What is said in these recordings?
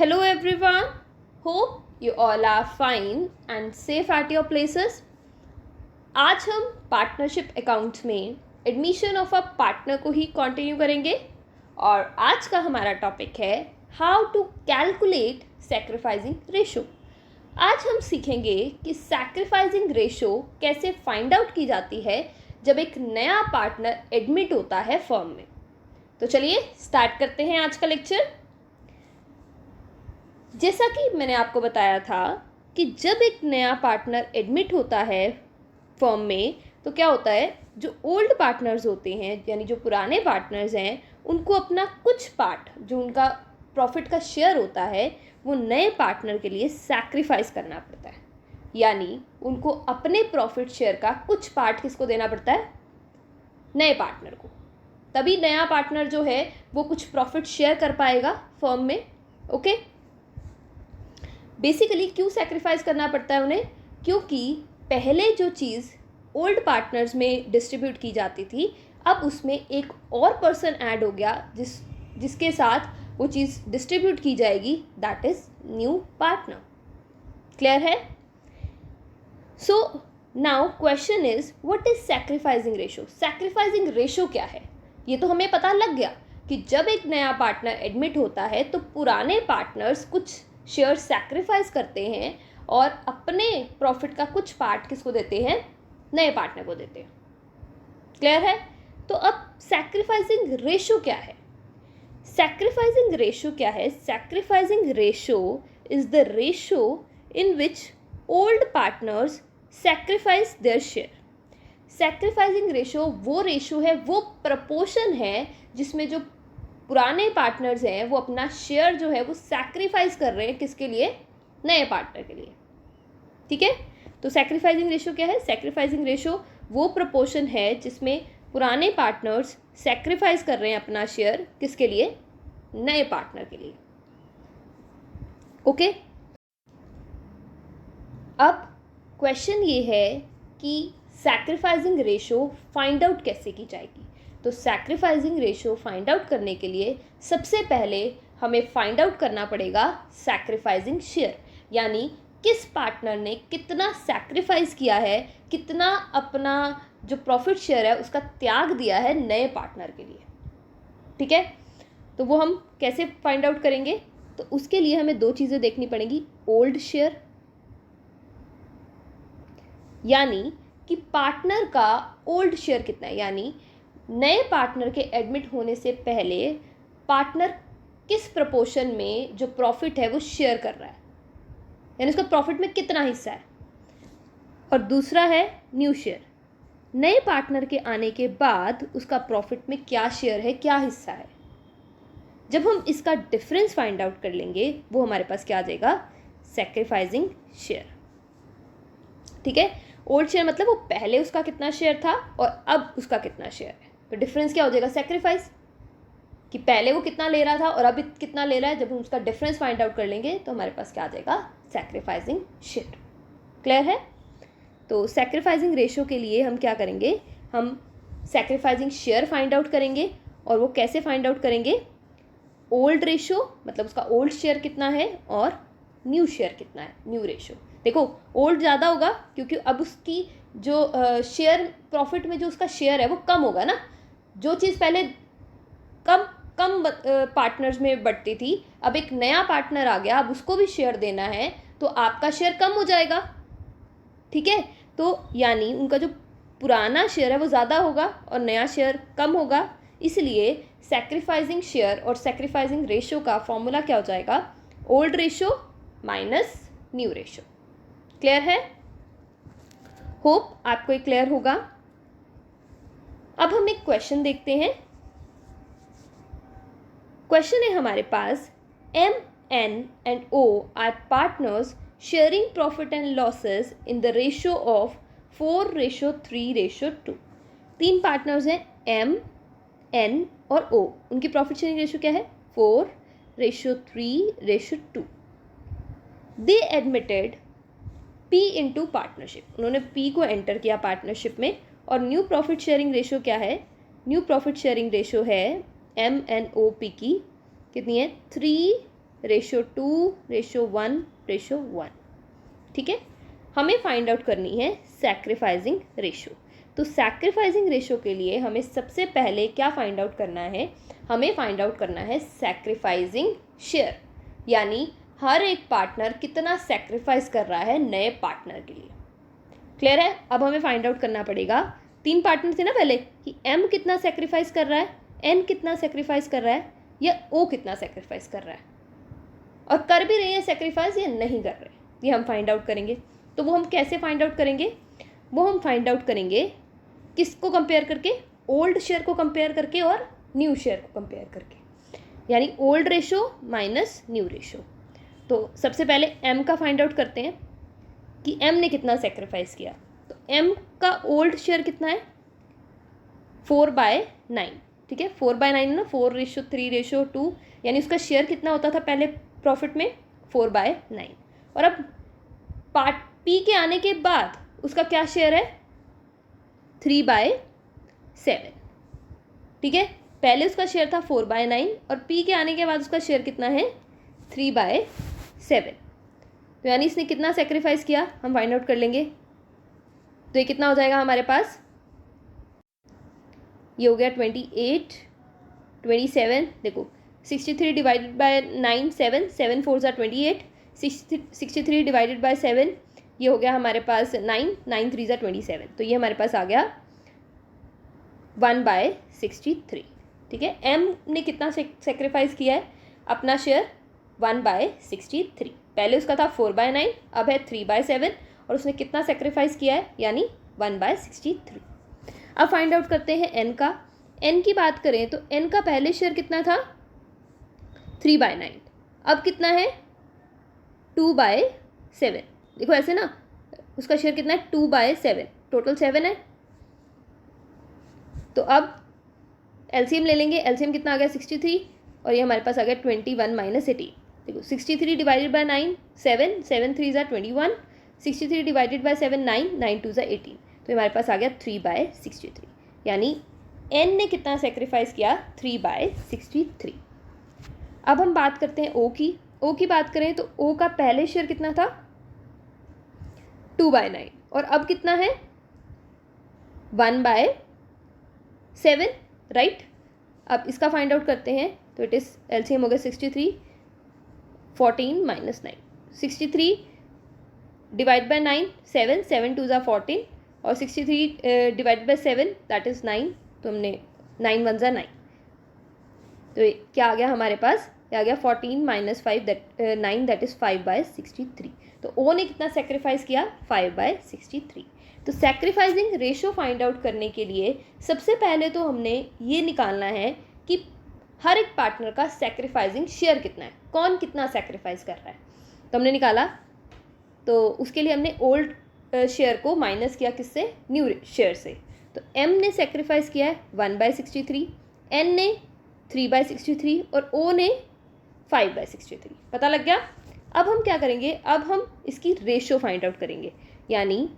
Hello everyone. Hope you all are fine and safe at your places. आज हम partnership accounts में admission of a partner को ही continue करेंगे और आज का हमारा टॉपिक है how to calculate sacrificing ratio. आज हम सीखेंगे कि सैक्रिफाइसिंग रेशो कैसे फाइंड आउट की जाती है जब एक नया पार्टनर एडमिट होता है फर्म में। तो चलिए स्टार्ट करते हैं आज का लेक्चर। जैसा कि मैंने आपको बताया था कि जब एक नया पार्टनर एडमिट होता है फर्म में तो क्या होता है, जो ओल्ड पार्टनर्स होते हैं यानी जो पुराने पार्टनर्स हैं उनको अपना कुछ पार्ट जो उनका प्रॉफिट का शेयर होता है वो नए पार्टनर के लिए सैक्रिफाइस करना पड़ता है। यानी उनको अपने प्रॉफिट शेयर का कुछ पार्ट किसको देना पड़ता है, नए पार्टनर को। तभी नया पार्टनर जो है वो कुछ प्रॉफिट शेयर कर पाएगा फर्म में। ओके, बेसिकली क्यों सैक्रिफाइस करना पड़ता है उन्हें, क्योंकि पहले जो चीज़ ओल्ड पार्टनर्स में डिस्ट्रीब्यूट की जाती थी अब उसमें एक और पर्सन ऐड हो गया जिसके साथ वो चीज़ डिस्ट्रीब्यूट की जाएगी, that is new partner. Clear है? So now question is what is sacrificing ratio. Sacrificing ratio क्या है ये तो हमें पता लग गया कि जब एक नया पार्टनर एडमिट होता है तो पुराने पार्टनर्स कुछ शेयर सैक्रिफाइस करते हैं और अपने प्रॉफिट का कुछ पार्ट किसको देते हैं, नए पार्टनर को देते हैं। क्लियर है? तो अब सैक्रिफाइसिंग रेशो क्या है? सैक्रिफाइसिंग रेशो क्या है? Sacrificing ratio is the ratio in which old partners sacrifice their share. Sacrificing ratio वो रेशो है, वो प्रपोर्शन है जिसमें जो पुराने पार्टनर्स हैं वो अपना शेयर जो है वो सैक्रिफाइस कर रहे हैं किसके लिए, नए पार्टनर के लिए। ठीक है, तो सैक्रिफाइसिंग रेशो क्या है? सैक्रिफाइसिंग रेशो वो प्रपोर्शन है जिसमें पुराने पार्टनर्स सैक्रिफाइस कर रहे हैं अपना शेयर किसके लिए, नए पार्टनर के लिए। ओके, अब क्वेश्चन ये है कि सैक्रिफाइसिंग रेशो फाइंड आउट कैसे की जाएगी। तो सैक्रिफाइसिंग रेशो फाइंड आउट करने के लिए सबसे पहले हमें फाइंड आउट करना पड़ेगा सैक्रिफाइसिंग शेयर, यानी किस पार्टनर ने कितना सैक्रिफाइस किया है, कितना अपना जो प्रॉफिट शेयर है उसका त्याग दिया है नए पार्टनर के लिए। ठीक है, तो वो हम कैसे फाइंड आउट करेंगे? तो उसके लिए हमें दो चीज़ें देखनी पड़ेंगी, ओल्ड शेयर यानी कि पार्टनर का ओल्ड शेयर कितना है, यानी नए पार्टनर के एडमिट होने से पहले पार्टनर किस प्रपोर्शन में जो प्रॉफिट है वो शेयर कर रहा है, यानी उसका प्रॉफिट में कितना हिस्सा है। और दूसरा है न्यू शेयर, नए पार्टनर के आने के बाद उसका प्रॉफिट में क्या शेयर है, क्या हिस्सा है। जब हम इसका डिफरेंस फाइंड आउट कर लेंगे वो हमारे पास क्या आ जाएगा, सैक्रिफाइसिंग शेयर। ठीक है, ओल्ड शेयर मतलब वो पहले उसका कितना शेयर था और अब उसका कितना शेयर है, तो डिफरेंस क्या हो जाएगा, सैक्रिफाइस, कि पहले वो कितना ले रहा था और अब कितना ले रहा है। जब हम उसका डिफरेंस फाइंड आउट कर लेंगे तो हमारे पास क्या आ जाएगा, सैक्रिफाइसिंग शेयर। क्लियर है? तो सैक्रिफाइसिंग रेशो के लिए हम क्या करेंगे, हम सैक्रिफाइसिंग शेयर फाइंड आउट करेंगे। और वो कैसे फाइंड आउट करेंगे, ओल्ड रेशो मतलब उसका ओल्ड शेयर कितना है और न्यू शेयर कितना है, न्यू रेशो। देखो ओल्ड ज़्यादा होगा क्योंकि अब उसकी जो शेयर प्रॉफिट में जो उसका शेयर है वो कम होगा ना। जो चीज़ पहले कम पार्टनर्स में बढ़ती थी अब एक नया पार्टनर आ गया, अब उसको भी शेयर देना है तो आपका शेयर कम हो जाएगा। ठीक है, तो यानी उनका जो पुराना शेयर है वो ज़्यादा होगा और नया शेयर कम होगा। इसलिए सैक्रिफाइसिंग शेयर और सैक्रिफाइसिंग रेशो का फॉर्मूला क्या हो जाएगा, old ratio minus new ratio. Clear है? होप आपको ये क्लियर होगा। अब हम एक क्वेश्चन देखते हैं। क्वेश्चन है हमारे पास, M N and O R partners sharing profit and losses in the ratio of 4:3:2। तीन पार्टनर्स हैं एम, एन और ओ, उनकी प्रॉफिट शेयरिंग रेशो क्या है, 4:3:2। दे एडमिटेड P इंटू पार्टनरशिप, उन्होंने P को एंटर किया पार्टनरशिप में। और न्यू प्रॉफिट शेयरिंग रेशो क्या है, न्यू प्रॉफिट शेयरिंग रेशो है MNOP की कितनी है, 3 1:1:1। ठीक है, हमें फाइंड आउट करनी है सैक्रिफाइसिंग रेशो। तो सैक्रिफाइसिंग रेशो के लिए हमें सबसे पहले क्या फाइंड आउट करना है, हमें फाइंड आउट करना है सैक्रिफाइसिंग शेयर, यानी हर एक पार्टनर कितना सैक्रिफाइस कर रहा है नए पार्टनर के लिए। क्लियर है? अब हमें फाइंड आउट करना पड़ेगा, 3 पार्टनर थे ना पहले, कि एम कितना सेक्रीफाइस कर रहा है, एन कितना सेक्रीफाइस कर रहा है, या ओ कितना सेक्रीफाइस कर रहा है, और कर भी रहे हैं सेक्रीफाइस या नहीं कर रहे, ये हम फाइंड आउट करेंगे। तो वो हम कैसे फाइंड आउट करेंगे, वो हम फाइंड आउट करेंगे किसको कंपेयर करके, ओल्ड शेयर को कंपेयर करके और न्यू शेयर को कंपेयर करके, यानी old ratio minus new ratio. तो सबसे पहले एम का फाइंड आउट करते हैं कि एम ने कितना सेक्रीफाइस किया। तो एम का ओल्ड शेयर कितना है, 4/9। ठीक है, 4/9 ना, 4:3:2, यानी उसका शेयर कितना होता था पहले प्रॉफिट में, 4/9। और अब पार्ट पी के आने के बाद उसका क्या शेयर है, 3/7। ठीक है, पहले उसका शेयर था 4/9 और पी के आने के बाद उसका शेयर कितना है, 3/7। तो यानी इसने कितना सेक्रीफाइस किया हम फाइंड आउट कर लेंगे। तो ये कितना हो जाएगा हमारे पास, ये हो गया 28, 27, देखो 63 डिवाइडेड बाय 9, 7, 7 4 28, 63 डिवाइडेड बाय 7, ये हो गया हमारे पास 9, 9 3 27। तो ये हमारे पास आ गया 1/63। ठीक है, एम ने कितना सेक्रीफाइस किया है अपना शेयर, 1/63। पहले उसका था 4/9, अब है 3/7, और उसने कितना सेक्रीफाइस किया है, यानी 1/63। अब फाइंड आउट करते हैं एन का। एन की बात करें तो एन का पहले शेयर कितना था, 3/9, अब कितना है, 2/7। देखो ऐसे ना, उसका शेयर कितना है, 2/7, टोटल 7 है। तो अब एलसीएम ले लेंगे, एलसीएम कितना आ गया, 63, और ये हमारे पास आ गया 21 - 18। देखो 63 डिवाइडेड बाय 9, 7, 7 3 21, 63 डिवाइडेड बाय 7, 9, 9 2 18। तो हमारे पास आ गया 3/63, यानी एन ने कितना सेक्रीफाइस किया, 3/63। अब हम बात करते हैं ओ की। ओ की बात करें तो ओ का पहले शेयर कितना था, 2/9, और अब कितना है, 1/7, राइट। अब इसका फाइंड आउट करते हैं, तो इट इज़ एलसीएम हो गया 63, 14 - 9, 63 डिवाइड बाय 9, 7, 7 2 14, और 63 डिवाइड बाय 7, दैट इज़ 9। तो हमने 9 1 9, तो क्या आ गया हमारे पास, ये आ गया 14 - 5 9, दैट इज़ 5/63। तो ओ ने कितना सेक्रीफाइस किया, 5/63। तो सेक्रीफाइसिंग रेशो फाइंड आउट करने के लिए सबसे पहले तो हमने ये निकालना है कि हर एक पार्टनर का सेक्रीफाइसिंग शेयर कितना है, कौन कितना सेक्रीफाइस कर रहा है। तो हमने निकाला, तो उसके लिए हमने ओल्ड शेयर को माइनस किया किससे, न्यू शेयर से। तो एम ने सेक्रीफाइस किया है 1/63, एन ने 3/63, और ओ ने 5/63। पता लग गया। अब हम क्या करेंगे, अब हम इसकी रेशो फाइंड आउट करेंगे, यानी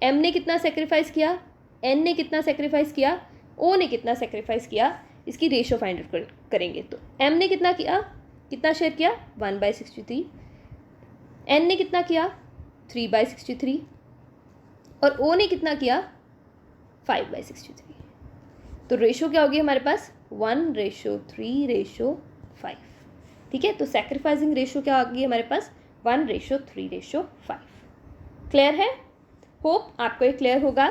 एम ने कितना सेक्रीफाइस किया, एन ने कितना सेक्रीफाइस किया, ओ ने कितना सेक्रीफाइस किया, इसकी रेशो फाइंड आउट करेंगे। तो एम ने कितना किया, कितना शेयर किया, 1/63, एन ने कितना किया, 3/63, और ओ ने कितना किया, 5/63। तो रेशो क्या होगी हमारे पास, 1:3:5। ठीक है, तो सेक्रीफाइसिंग रेशो क्या आ गई हमारे पास, 1:3:5। क्लियर है? होप आपको ये क्लियर होगा।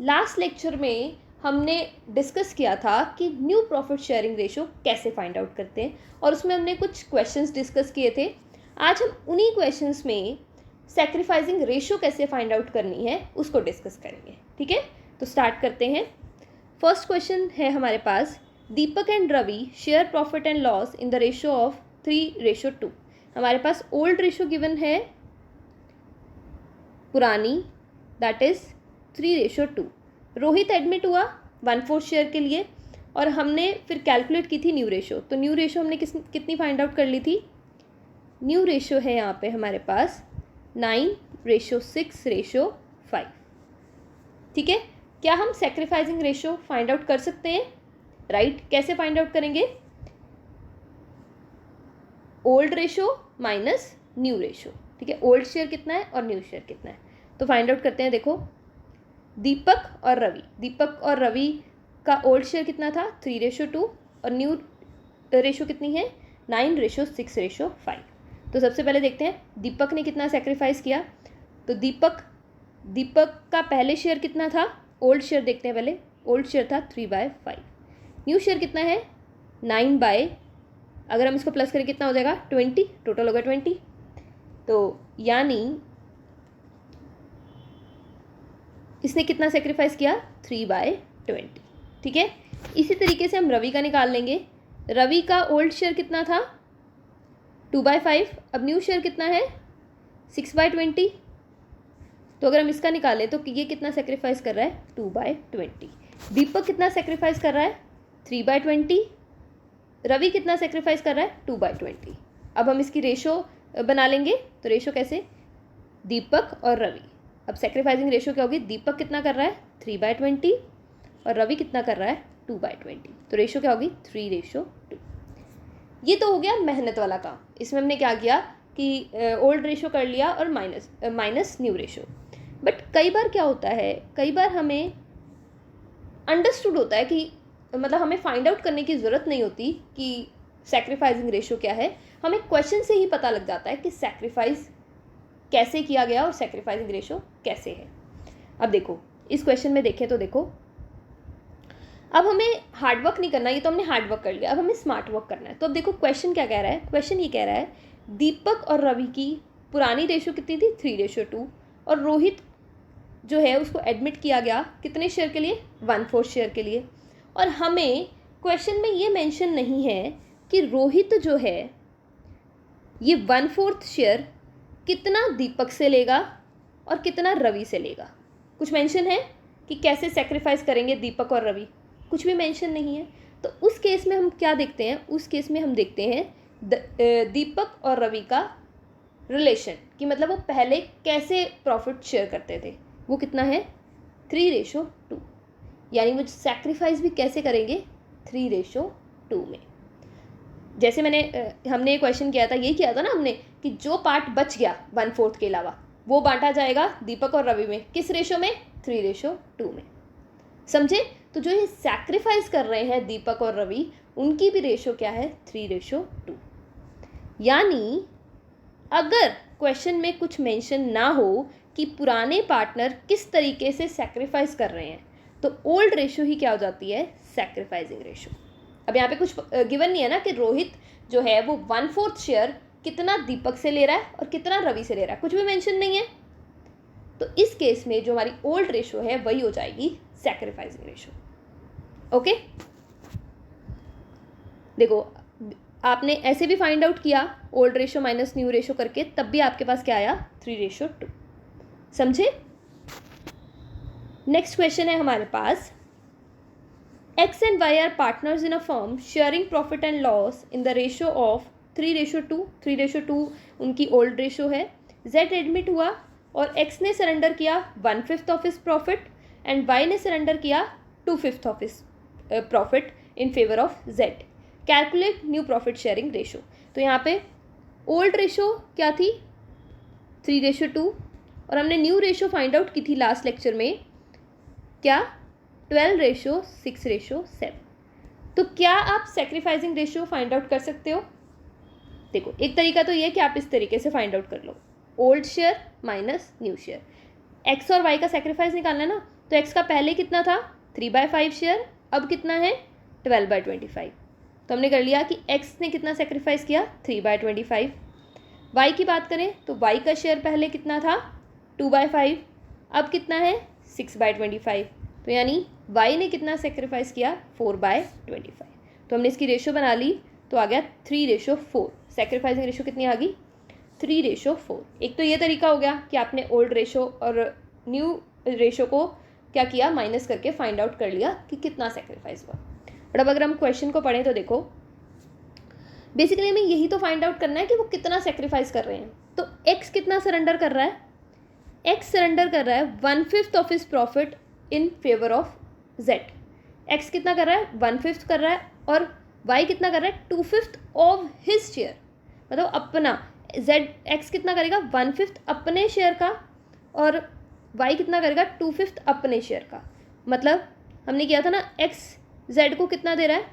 लास्ट लेक्चर में हमने डिस्कस किया था कि न्यू प्रॉफिट शेयरिंग रेशो कैसे फाइंड आउट करते हैं, और उसमें हमने कुछ क्वेश्चंस डिस्कस किए थे। आज हम उन्हीं क्वेश्चंस में सेक्रीफाइसिंग रेशो कैसे फाइंड आउट करनी है उसको डिस्कस करेंगे। ठीक है, तो स्टार्ट करते हैं। फर्स्ट क्वेश्चन है हमारे पास, Deepak and Ravi share profit and loss in the ratio of 3:2। हमारे पास ओल्ड रेशो गिवन है पुरानी, दैट इज़ 3:2। रोहित एडमिट हुआ 1/4 शेयर के लिए, और हमने फिर कैलकुलेट की थी न्यू रेशो। तो न्यू रेशो हमने कितनी फाइंड आउट कर ली थी, न्यू रेशो है यहाँ पे हमारे पास 9:6:5। ठीक है, क्या हम सेक्रीफाइसिंग रेशो फाइंड आउट कर सकते हैं, राइट? कैसे फाइंड आउट करेंगे, old ratio minus new ratio, ठीक है। ओल्ड शेयर कितना है और न्यू शेयर कितना है, तो फाइंड आउट करते हैं। देखो दीपक और रवि का ओल्ड शेयर कितना था 3:2 और न्यू रेशो कितनी है 9:6:5। तो सबसे पहले देखते हैं दीपक ने कितना सेक्रीफाइस किया। तो दीपक का पहले शेयर कितना था, ओल्ड शेयर देखते हैं पहले। ओल्ड शेयर था 3/5। न्यू शेयर कितना है 9 अगर हम इसको प्लस करें कितना हो जाएगा 20, टोटल होगा 20। तो यानी इसने कितना सेक्रीफाइस किया 3/20, ठीक है। इसी तरीके से हम रवि का निकाल लेंगे। रवि का ओल्ड शेयर कितना था 2/5, अब न्यू शेयर कितना है 6/20। तो अगर हम इसका निकालें तो ये कितना सेक्रीफाइस कर रहा है 2/20। दीपक कितना सेक्रीफाइस कर रहा है 3/20। रवि कितना सेक्रीफाइस कर रहा है 2/20। अब हम इसकी रेशो बना लेंगे। तो रेशो कैसे, दीपक और रवि। अब सेक्रीफाइसिंग रेशो क्या होगी, दीपक कितना कर रहा है 3/20 और रवि कितना कर रहा है 2/20। तो रेशो क्या होगी 3:2। ये तो हो गया मेहनत वाला काम। इसमें हमने क्या किया कि ओल्ड रेशो कर लिया और माइनस न्यू रेशो। बट कई बार क्या होता है, कई बार हमें अंडरस्टूड होता है कि मतलब हमें फाइंड आउट करने की ज़रूरत नहीं होती कि सैक्रिफाइसिंग रेशो क्या है। हमें क्वेश्चन से ही पता लग जाता है कि सैक्रिफाइस कैसे किया गया और सैक्रिफाइसिंग रेशो कैसे है। अब देखो इस क्वेश्चन में देखें तो देखो अब हमें हार्डवर्क नहीं करना, ये तो हमने हार्डवर्क कर लिया, अब हमें स्मार्ट वर्क करना है। तो अब देखो क्वेश्चन क्या कह रहा है, क्वेश्चन ये कह रहा है दीपक और रवि की पुरानी रेशो कितनी थी 3:2 और रोहित जो है उसको एडमिट किया गया कितने शेयर के लिए 1/4 शेयर के लिए। और हमें क्वेश्चन में ये मेंशन नहीं है कि रोहित जो है ये 1/4 शेयर कितना दीपक से लेगा और कितना रवि से लेगा। कुछ मेंशन है कि कैसे सेक्रीफाइस करेंगे दीपक और रवि, कुछ भी मेंशन नहीं है। तो उस केस में हम क्या देखते हैं, उस केस में हम देखते हैं दीपक और रवि का रिलेशन कि मतलब वो पहले कैसे प्रॉफिट शेयर करते थे। वो कितना है 3:2, यानी वो सैक्रिफाइस भी कैसे करेंगे 3:2 में। जैसे हमने क्वेश्चन किया था, ये किया था ना हमने कि जो पार्ट बच गया 1/4 के अलावा वो बांटा जाएगा दीपक और रवि में, किस रेशो में 3:2 में। समझे? तो जो ये सैक्रिफाइस कर रहे हैं दीपक और रवि उनकी भी रेशो क्या है 3:2। यानी अगर क्वेश्चन में कुछ मेंशन ना हो कि पुराने पार्टनर किस तरीके से सैक्रिफाइस कर रहे हैं तो ओल्ड रेशो ही क्या हो जाती है सैक्रिफाइसिंग रेशो। अब यहाँ पे कुछ गिवन नहीं है ना कि रोहित जो है वो 1/4 शेयर कितना दीपक से ले रहा है और कितना रवि से ले रहा है, कुछ भी मेंशन नहीं है। तो इस केस में जो हमारी ओल्ड रेशो है वही हो जाएगी सैक्रिफाइसिंग रेशो। ओके, देखो आपने ऐसे भी फाइंड आउट किया old ratio minus new ratio करके, तब भी आपके पास क्या आया 3:2। समझे? नेक्स्ट क्वेश्चन है हमारे पास, X and Y are partners in a firm sharing profit and loss in the ratio of 3:2। 3:2 उनकी ओल्ड रेशो है। Z एडमिट हुआ और X ने सरेंडर किया 1/5 of his profit and Y ने सरेंडर किया 2/5 of his profit in favour of Z। Calculate new profit sharing ratio. तो यहाँ पे ओल्ड रेशो क्या थी 3:2 और हमने न्यू रेशो फाइंड आउट की थी लास्ट लेक्चर में, क्या 12:6:7। तो क्या आप सैक्रिफाइसिंग रेशियो फाइंड आउट कर सकते हो? देखो एक तरीका तो ये कि आप इस तरीके से फाइंड आउट कर लो, old share minus new share. X और वाई का सैक्रिफाइस निकालना है ना, तो एक्स का पहले कितना था 3/5 शेयर, अब कितना है 12/25। तो हमने कर लिया कि एक्स ने कितना सैक्रिफाइस किया 3/25। वाई की बात करें तो वाई का शेयर पहले कितना था 2/5, अब कितना है 6/25। तो यानी y ने कितना सेक्रीफाइस किया 4/25। तो हमने इसकी रेशो बना ली तो आ गया 3:4। सेक्रीफाइसिंग रेशो कितनी आ गई 3:4। एक तो ये तरीका हो गया कि आपने ओल्ड रेशो और न्यू रेशो को क्या किया माइनस करके फाइंड आउट कर लिया कि कितना सेक्रीफाइस हुआ। और अब अगर हम क्वेश्चन को पढ़ें तो देखो बेसिकली हमें यही तो फाइंड आउट करना है कि वो कितना सेक्रीफाइस कर रहे हैं। तो x कितना सरेंडर कर रहा है, x सरेंडर कर रहा है 1/5 of his profit in favour of Z। x कितना कर रहा है 1/5 कर रहा है और y कितना कर रहा है 2/5 ऑफ हिज शेयर। मतलब अपना जेड एक्स कितना करेगा 1/5 अपने शेयर का और वाई कितना करेगा 2/5 अपने शेयर का। मतलब हमने किया था ना एक्स जेड को कितना दे रहा है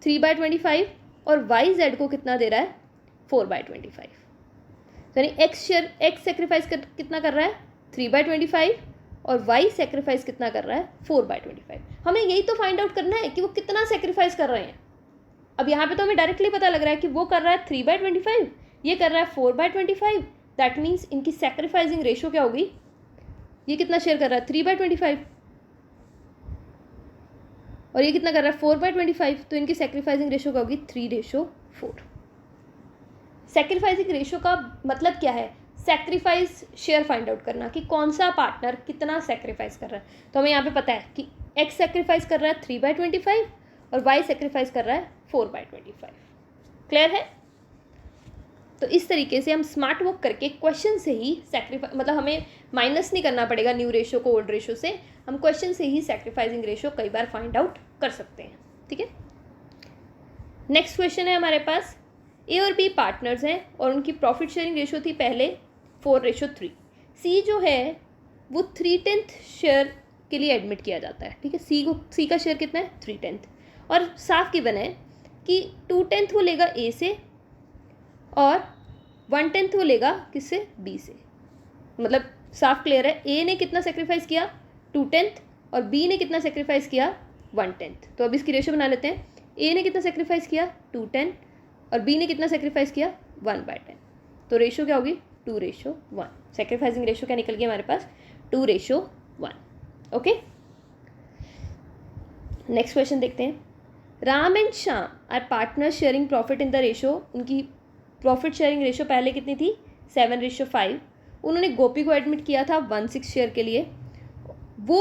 3/25 और वाई जेड को कितना दे रहा है 4/25। यानी एक्स सेक्रीफाइस कितना कर रहा है 3/25 और वाई सेक्रीफाइस कितना कर रहा है 4/25। हमें यही तो फाइंड आउट करना है कि वो कितना सेक्रीफाइस कर रहे हैं। अब यहाँ पे तो हमें डायरेक्टली पता लग रहा है कि वो कर रहा है 3/25, ये कर रहा है 4/25। दैट मीन्स इनकी सेक्रीफाइसिंग रेशो क्या होगी, ये कितना शेयर कर रहा है 3/25 और ये कितना कर रहा है 4/25, तो इनकी सेक्रीफाइसिंग रेशो क्या होगी 3:4। सेक्रीफाइसिंग रेशो का मतलब क्या है, सेक्रीफाइस शेयर फाइंड आउट करना कि कौन सा पार्टनर कितना सेक्रीफाइस कर रहा है। तो हमें यहाँ पे पता है कि एक्स सेक्रीफाइस कर रहा है 3/25 और वाई सेक्रीफाइस कर रहा है 4/25। क्लियर है। तो इस तरीके से हम स्मार्ट वर्क करके क्वेश्चन से ही सेक्रीफाइस, मतलब हमें माइनस नहीं करना पड़ेगा न्यू रेशो को ओल्ड रेशो से, हम क्वेश्चन से ही सेक्रीफाइसिंग रेशो कई बार फाइंड आउट कर सकते हैं। ठीक है। नेक्स्ट क्वेश्चन है हमारे पास, ए और बी पार्टनर्स हैं और उनकी प्रॉफिट शेयरिंग रेशो थी पहले 4:3। सी जो है वो 3/10 शेयर के लिए एडमिट किया जाता है। ठीक है, सी का शेयर कितना है 3/10 और साफ गिवन है कि 2/10 वो लेगा ए से और 1/10 वो लेगा किससे बी से। मतलब साफ क्लियर है, ए ने कितना सेक्रीफाइस किया 2/10 और बी ने कितना सेक्रीफाइस किया 1/10। तो अब इसकी रेशो बना लेते हैं, ए ने कितना सेक्रीफाइस किया 2/10 और बी ने कितना सेक्रीफाइस किया 1/10। तो रेशो क्या होगी 2:1। सेक्रीफाइसिंग रेशो क्या निकल गया हमारे पास 2:1। ओके, नेक्स्ट क्वेश्चन देखते हैं। Ram and Shyam are partner sharing profit in the ratio. उनकी प्रॉफिट शेयरिंग रेशो पहले कितनी थी 7:5। उन्होंने गोपी को एडमिट किया था 1/6 शेयर के लिए। वो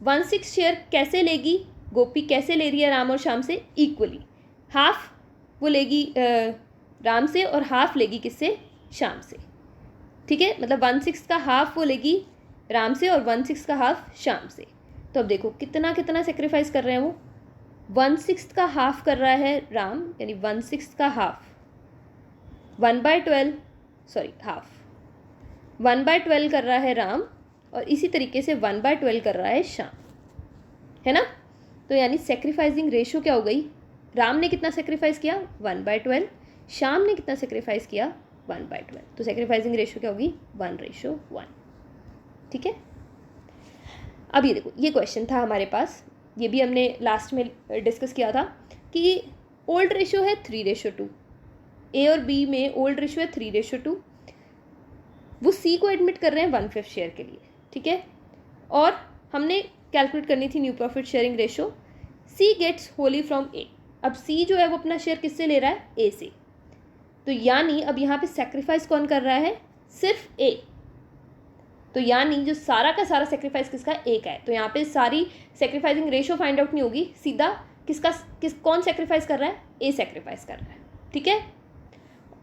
1/6 शेयर कैसे लेगी, गोपी कैसे ले रही है राम और श्याम से इक्वली, हाफ वो लेगी राम से और हाफ लेगी किससे श्याम से। ठीक है, मतलब 1/6 का हाफ वो लेगी राम से और 1/6 का हाफ श्याम से। तो अब देखो कितना कितना सेक्रीफाइस कर रहे हैं वो, 1/6 का हाफ कर रहा है राम, यानी 1/6 का हाफ 1/12 सॉरी हाफ 1/12 कर रहा है राम और इसी तरीके से 1/12 कर रहा है श्याम, है ना। तो यानी सेक्रीफाइसिंग रेशो क्या हो गई, राम ने कितना सेक्रीफाइस किया 1/12, श्याम ने कितना सेक्रीफाइस किया 1/12। तो सेक्रीफाइसिंग रेशो क्या होगी 1:1। ठीक है। अब ये देखो, ये क्वेश्चन था हमारे पास, ये भी हमने लास्ट में डिस्कस किया था कि ओल्ड रेशो है 3:2, ए और बी में ओल्ड रेशो है 3:2। वो सी को एडमिट कर रहे हैं 1/5 शेयर के लिए। ठीक है, और हमने कैलकुलेट करनी थी new profit sharing ratio. C gets wholly from A. अब सी जो है वो अपना शेयर किससे ले रहा है ए से। तो यानी अब यहाँ पे सेक्रीफाइस कौन कर रहा है सिर्फ ए। तो यानी जो सारा का सारा सेक्रीफाइस किसका ए का है। तो यहाँ पे सारी सेक्रीफाइसिंग रेशो फाइंड आउट नहीं होगी, सीधा कौन सेक्रीफाइस कर रहा है ए सेक्रीफाइस कर रहा है। ठीक है,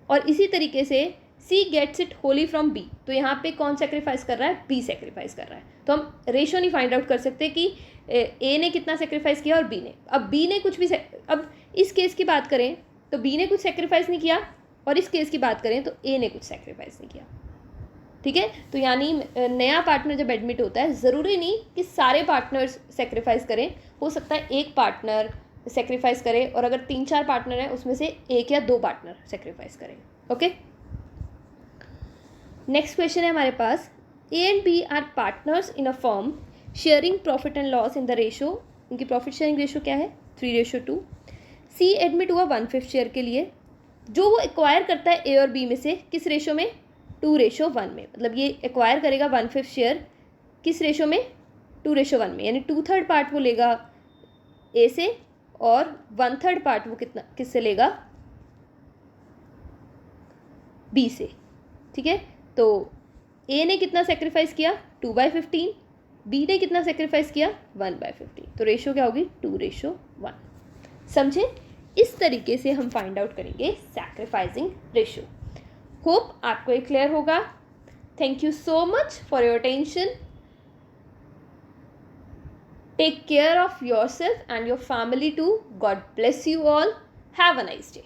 और इसी तरीके से C gets it wholly from B. तो यहाँ पे कौन सेक्रीफाइस कर रहा है बी सेक्रीफाइस कर रहा है। तो हम रेशो नहीं फाइंड आउट कर सकते कि ए ने कितना सेक्रीफाइस किया और बी ने। अब बी ने कुछ भी अब इस केस की बात करें तो बी ने कुछ सेक्रीफाइस नहीं किया और इस केस की बात करें तो ए ने कुछ सेक्रीफाइस नहीं किया। ठीक है, तो यानी नया पार्टनर जब एडमिट होता है ज़रूरी नहीं कि सारे पार्टनर्स सेक्रीफाइस करें, हो सकता है एक पार्टनर सेक्रीफाइस करे और अगर 3-4 पार्टनर हैं उसमें से 1 या 2 पार्टनर सेक्रीफाइस करें। ओके, नेक्स्ट क्वेश्चन है हमारे पास, A and B are partners in a firm sharing profit and loss in the ratio. उनकी प्रॉफिट शेयरिंग रेशो क्या है 3:2। सी एडमिट हुआ 1/5 शेयर के लिए, जो वो एक्वायर करता है ए और बी में से किस रेशो में 2:1 में। मतलब ये एक्वायर करेगा 1/5 शेयर किस रेशो में 2:1 में, यानी 2/3 पार्ट वो लेगा ए से और 1/3 पार्ट वो किससे लेगा बी से। ठीक है, तो ए ने कितना सेक्रीफाइस किया 2/15, बी ने कितना सेक्रीफाइस किया 1/15। तो रेशो क्या होगी 2:1। समझे, इस तरीके से हम फाइंड आउट करेंगे सैक्रिफाइसिंग रेशो। होप आपको ये क्लियर होगा। Thank you so much for your attention. Take care of yourself and your family too. God bless you all. Have a nice day.